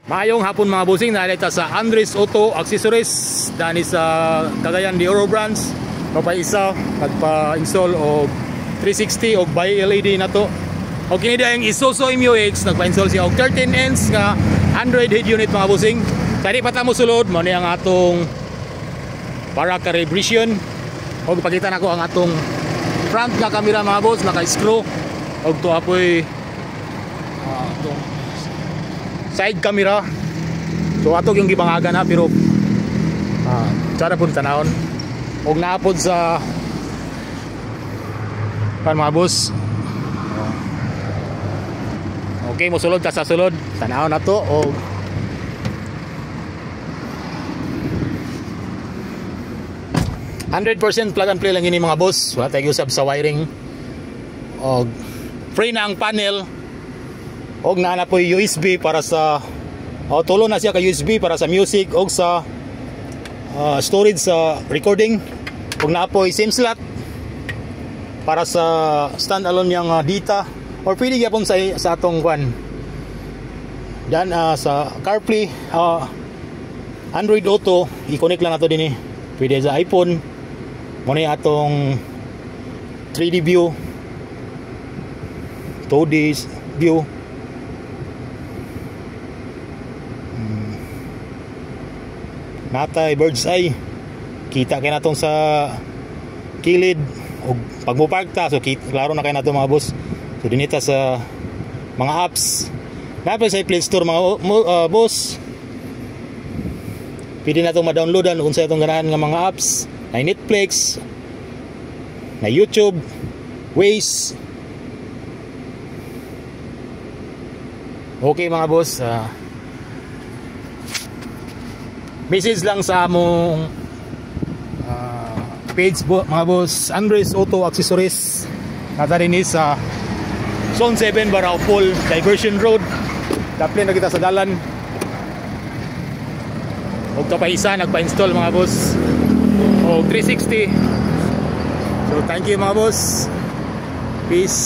Maayong hapon mga bossing, nalita sa Andres Auto Accessories dani sa Cagayan de Oro branch. Papaisa nagpa-install og 360 og by LED na to. Og kini yung Isuzu MU-X nagpa-install siya og 13 inch nga Android head unit mga bossing. Kani pa ta mo sulod mo ni ang atong para calibration. Og pakita nako ang atong front nga camera mga boss, naka-screw og to apoy atong side camera. So ato yung gibangagan na pero tsara po tanahon og naapod sa pan mga boss. Okay, mosulod ta sa sulod tanahon na to og $100% plug and play lang ini mga boss. Wala tayo usab sa wiring og free na ang panel. Og naana po USB para sa tulo na siya ka USB para sa music og sa storage sa recording. Og naa po SIM slot para sa standalone yang data or pwede gyapon sa atong kwan. Dan sa CarPlay Android Auto i-connect lang nato dinhi. Pwede sa iPhone mo ni atong 3D view, 2D view. Natay bird's eye, kita kay natong sa kilid o pag mo park ta, so klaro na kay nato mga boss. So dinita sa mga apps napay sa Play Store mga boss, pwede na itong ma-downloadan kung sa itong ganahan ng mga apps na Netflix, na YouTube, Waze. Okay mga boss, message lang sa among page mga boss, Andres Auto Accessories. Nata rin sa Zone 7 Baraupol Diversion Road. Daplin na kita sa dalan. Og kapaisa nagpa-install mga boss og 360. So thank you mga boss. Peace.